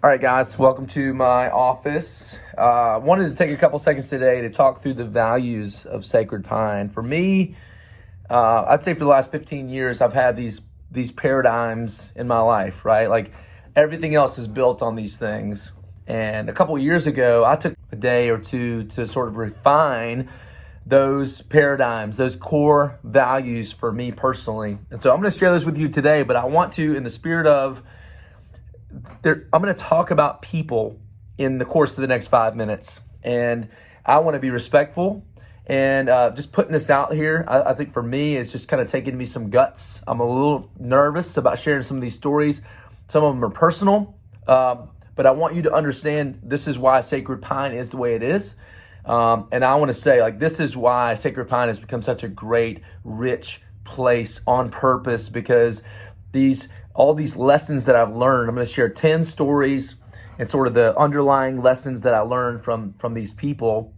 All right, guys, welcome to my office. Wanted to take a couple seconds today to talk through the values of Sacred Pine. For me, I'd say for the last 15 years, I've had these paradigms in my life, right? Like everything else is built on these things. And a couple of years ago, I took a day or two to sort of refine those paradigms, those core values for me personally. And so I'm going to share this with you today, but I want to, in the spirit of I'm going to talk about people in the course of the next 5 minutes, and I want to be respectful and just putting this out here. I think for me, it's just kind of taking me some guts. I'm a little nervous about sharing some of these stories. Some of them are personal, but I want you to understand this is why Sacred Pine is the way it is. And I want to say, like, this is why Sacred Pine has become such a great, rich place on purpose, because all these lessons that I've learned, I'm going to share 10 stories and sort of the underlying lessons that I learned from these people.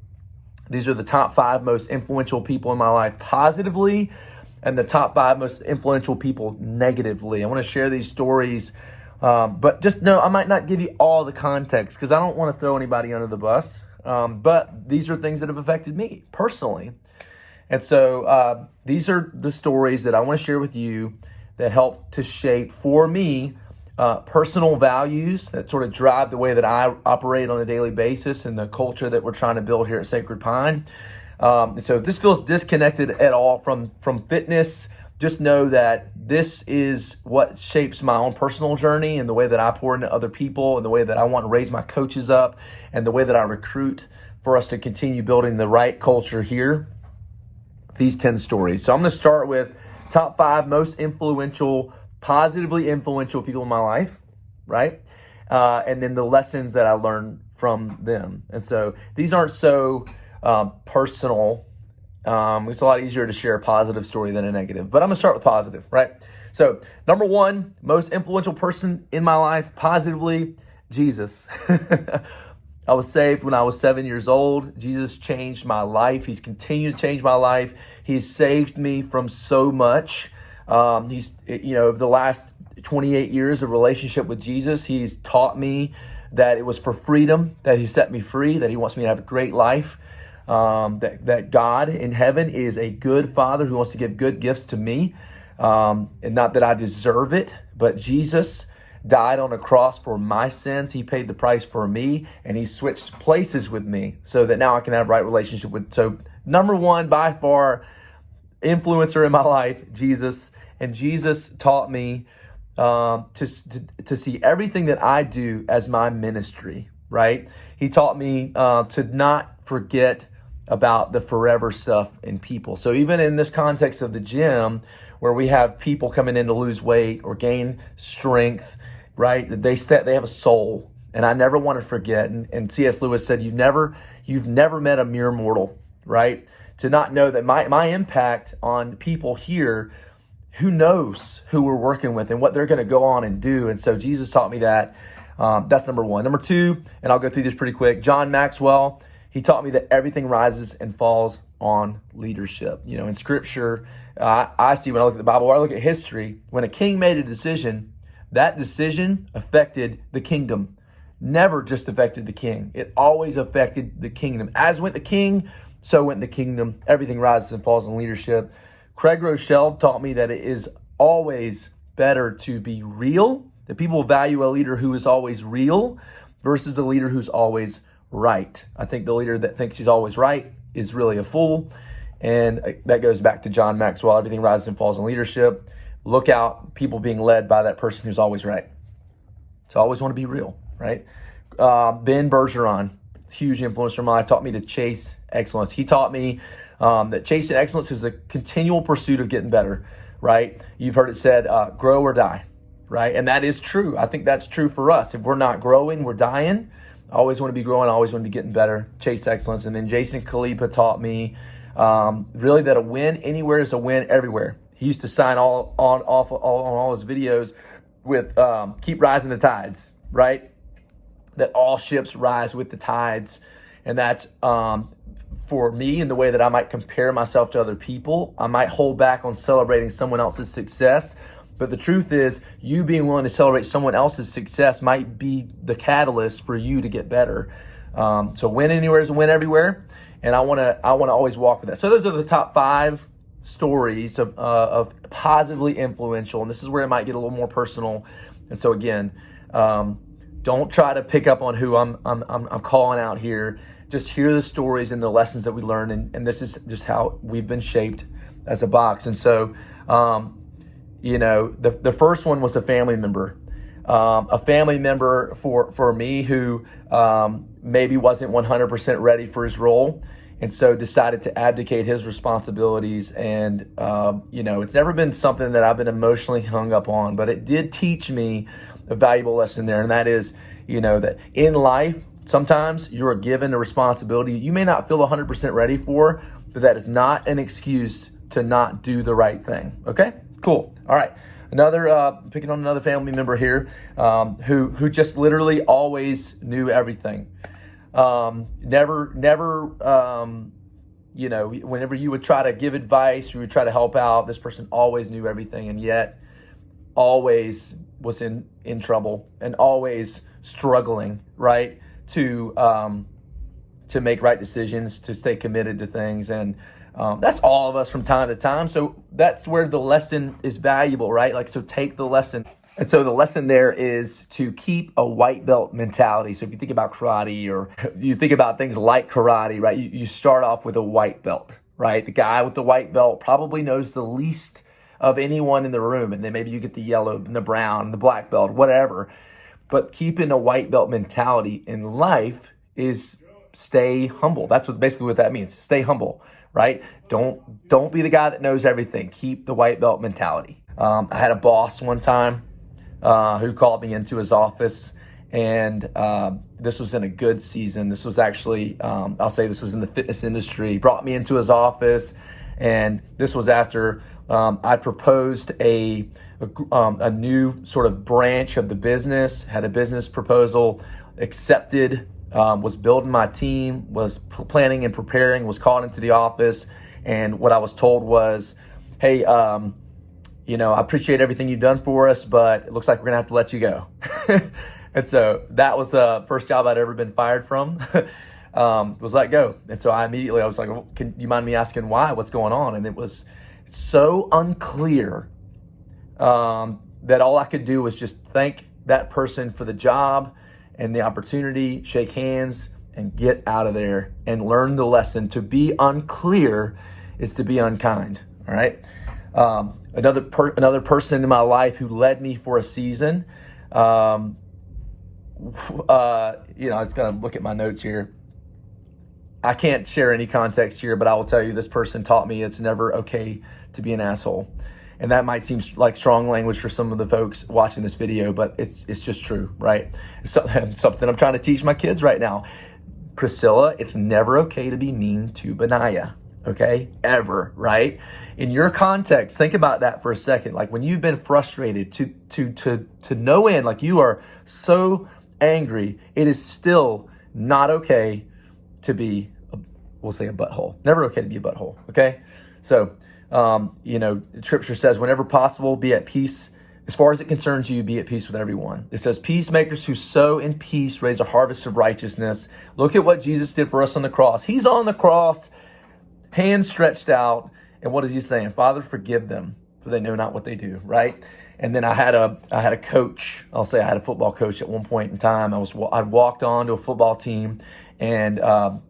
These are the top 5 most influential people in my life positively, and the top 5 most influential people negatively. I want to share these stories, but just know I might not give you all the context because I don't want to throw anybody under the bus. But these are things that have affected me personally. And so these are the stories that I want to share with you that help to shape, for me, personal values that sort of drive the way that I operate on a daily basis and the culture that we're trying to build here at Sacred Pine. And so if this feels disconnected at all from fitness, just know that this is what shapes my own personal journey and the way that I pour into other people and the way that I want to raise my coaches up and the way that I recruit for us to continue building the right culture here. These 10 stories. So I'm going to start with top 5 most influential, positively influential people in my life, right? And then the lessons that I learned from them. And so these aren't so personal. It's a lot easier to share a positive story than a negative, but I'm gonna start with positive, right? So number 1, most influential person in my life, positively, Jesus. I was saved when I was 7 years old. Jesus changed my life. He's continued to change my life. He's saved me from so much. The last 28 years of relationship with Jesus, he's taught me that it was for freedom, that he set me free, that he wants me to have a great life, that God in heaven is a good father who wants to give good gifts to me, and not that I deserve it, but Jesus died on a cross for my sins. He paid the price for me, and he switched places with me so that now I can have right relationship with. So number 1, by far, influencer in my life, Jesus. And Jesus taught me to see everything that I do as my ministry, right? He taught me to not forget about the forever stuff in people. So even in this context of the gym, where we have people coming in to lose weight or gain strength, right? They have a soul, and I never want to forget. And C.S. Lewis said, you've never met a mere mortal, right? To not know that my impact on people here, who knows who we're working with and what they're going to go on and do. And so Jesus taught me that. That's number 1. Number 2, and I'll go through this pretty quick. John Maxwell, he taught me that everything rises and falls on leadership. You know, in Scripture, I see when I look at the Bible, or I look at history, when a king made a decision, that decision affected the kingdom, never just affected the king. It always affected the kingdom. As went the king, so went the kingdom. Everything rises and falls in leadership. Craig Rochelle taught me that it is always better to be real, that people value a leader who is always real versus a leader who's always right. I think the leader that thinks he's always right is really a fool. And that goes back to John Maxwell. Everything rises and falls in leadership. Look out, people being led by that person who's always right. So I always want to be real, right? Ben Bergeron, huge influencer in my life, taught me to chase excellence. He taught me that chasing excellence is a continual pursuit of getting better, right? You've heard it said, grow or die, right? And that is true. I think that's true for us. If we're not growing, we're dying. I always want to be growing. I always want to be getting better. Chase excellence. And then Jason Khalipa taught me really that a win anywhere is a win everywhere. He used to sign off on all his videos with keep rising the tides, right? That all ships rise with the tides. And that's for me in the way that I might compare myself to other people. I might hold back on celebrating someone else's success But the truth is, you being willing to celebrate someone else's success might be the catalyst for you to get better. So win anywhere is a win everywhere. And I want to always walk with that. So those are the top 5 stories of positively influential. And this is where it might get a little more personal. And so again, don't try to pick up on who I'm calling out here. Just hear the stories and the lessons that we learn. And this is just how we've been shaped as a box. And so, the first one was a family member. A family member for me who maybe wasn't 100% ready for his role, and so decided to abdicate his responsibilities. And it's never been something that I've been emotionally hung up on, but it did teach me a valuable lesson there, and that is, that in life sometimes you're given a responsibility you may not feel 100% ready for, but that is not an excuse to not do the right thing. Okay, cool. All right. Picking on another family member here, who just literally always knew everything. Whenever you would try to give advice, you would try to help out, this person always knew everything, and yet always was in trouble and always struggling, right? To make right decisions, to stay committed to things. And that's all of us from time to time. So that's where the lesson is valuable, right? So take the lesson. And so the lesson there is to keep a white belt mentality. So if you think about karate, or you think about things like karate, right? You start off with a white belt, right? The guy with the white belt probably knows the least of anyone in the room. And then maybe you get the yellow and the brown, the black belt, whatever. But keeping a white belt mentality in life is stay humble. That's basically what that means. Stay humble, right? Don't be the guy that knows everything. Keep the white belt mentality. I had a boss one time who called me into his office, and this was in a good season. This was actually, I'll say this was in the fitness industry. He brought me into his office, and this was after I proposed a new sort of branch of the business, had a business proposal accepted, was building my team, was planning and preparing, was called into the office. And what I was told was, hey, I appreciate everything you've done for us, but it looks like we're gonna have to let you go. And so that was the first job I'd ever been fired from, was let go. And so I was like, well, can you mind me asking why, what's going on? And it was so unclear that all I could do was just thank that person for the job and the opportunity, shake hands, and get out of there and learn the lesson. To be unclear is to be unkind. All right. Another person in my life who led me for a season. I was gonna look at my notes here. I can't share any context here, but I will tell you this person taught me it's never okay to be an asshole. And that might seem like strong language for some of the folks watching this video, but it's just true, right? It's something I'm trying to teach my kids right now. Priscilla, it's never okay to be mean to Benaiah, okay? Ever, right? In your context, think about that for a second. Like when you've been frustrated to no end, like you are so angry, it is still not okay to be, we'll say, a butthole. Never okay to be a butthole, okay? So, Scripture says, whenever possible, be at peace. As far as it concerns you, be at peace with everyone. It says, peacemakers who sow in peace raise a harvest of righteousness. Look at what Jesus did for us on the cross. He's on the cross, hands stretched out. And what is he saying? Father, forgive them, for they know not what they do, right? And then I had a coach. I'll say I had a football coach at one point in time. I'd walked on to a football team and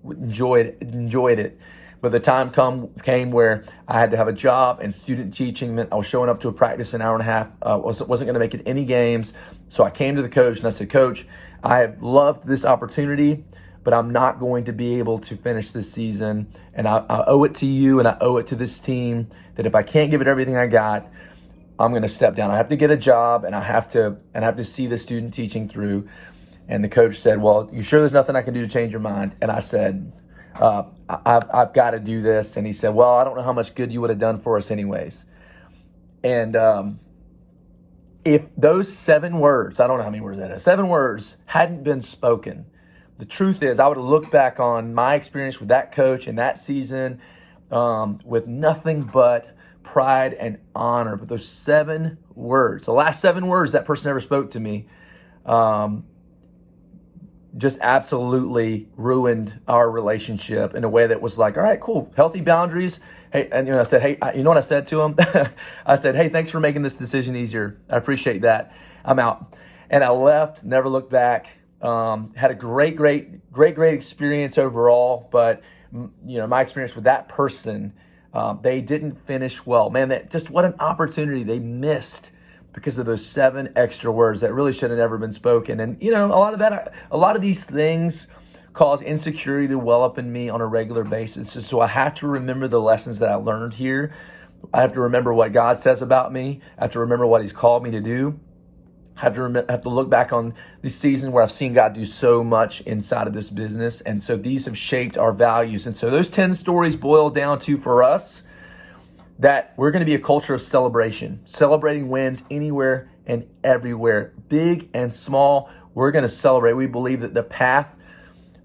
enjoyed it. But the time came where I had to have a job, and student teaching meant I was showing up to a practice an hour and a half. Wasn't going to make it any games. So I came to the coach and I said, Coach, I have loved this opportunity, but I'm not going to be able to finish this season. And I owe it to you and I owe it to this team that if I can't give it everything I got, I'm going to step down. I have to get a job and I have to see the student teaching through. And the coach said, well, you sure there's nothing I can do to change your mind? And I said, I've got to do this. And he said, well, I don't know how much good you would have done for us anyways. And if those 7 words, I don't know how many words that is, 7 words hadn't been spoken, the truth is I would have looked back on my experience with that coach in that season with nothing but pride, and honor. But those 7 words, the last 7 words that person ever spoke to me, just absolutely ruined our relationship in a way that was like, all right, cool, healthy boundaries. Hey, and I said, hey, you know what I said to him? I said, hey, thanks for making this decision easier. I appreciate that. I'm out. And I left, never looked back. Had a great experience overall. But my experience with that person, they didn't finish well. Man, that just what an opportunity they missed because of those 7 extra words that really should have never been spoken. And a lot of these things cause insecurity to well up in me on a regular basis. So I have to remember the lessons that I learned here. I have to remember what God says about me. I have to remember what He's called me to do. I have to look back on this season where I've seen God do so much inside of this business. And so these have shaped our values. And so those 10 stories boil down to, for us, that we're going to be a culture of celebration, celebrating wins anywhere and everywhere, big and small. We're going to celebrate. We believe that the path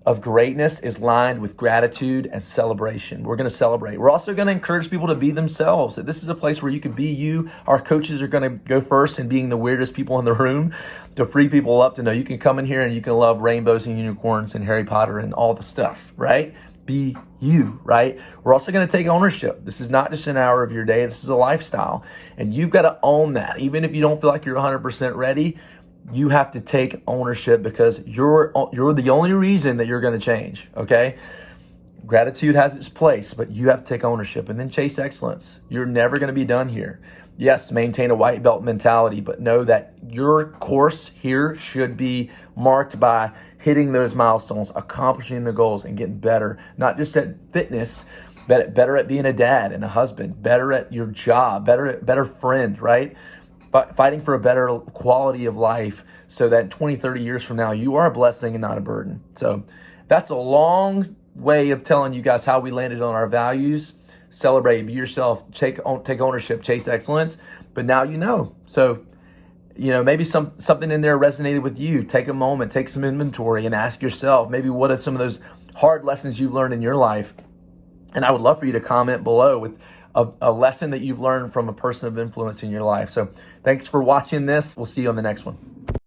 of greatness is lined with gratitude and celebration. We're going to celebrate. We're also going to encourage people to be themselves. That this is a place where you can be you. Our coaches are going to go first in being the weirdest people in the room to free people up to know you can come in here and you can love rainbows and unicorns and Harry Potter and all the stuff, right? Be you, right? We're also going to take ownership. This is not just an hour of your day. This is a lifestyle. And you've got to own that. Even if you don't feel like you're 100% ready, you have to take ownership because you're the only reason that you're going to change, okay? Gratitude has its place, but you have to take ownership and then chase excellence. You're never going to be done here. Yes, maintain a white belt mentality, but know that your course here should be marked by hitting those milestones, accomplishing the goals, and getting better, not just at fitness, but better at being a dad and a husband, better at your job, better friend, right? Fighting for a better quality of life so that 20, 30 years from now, you are a blessing and not a burden. So that's a long way of telling you guys how we landed on our values. Celebrate, be yourself, take ownership, chase excellence. But now you know. So, maybe something in there resonated with you. Take a moment, take some inventory and ask yourself, maybe what are some of those hard lessons you've learned in your life? And I would love for you to comment below with a lesson that you've learned from a person of influence in your life. So thanks for watching this. We'll see you on the next one.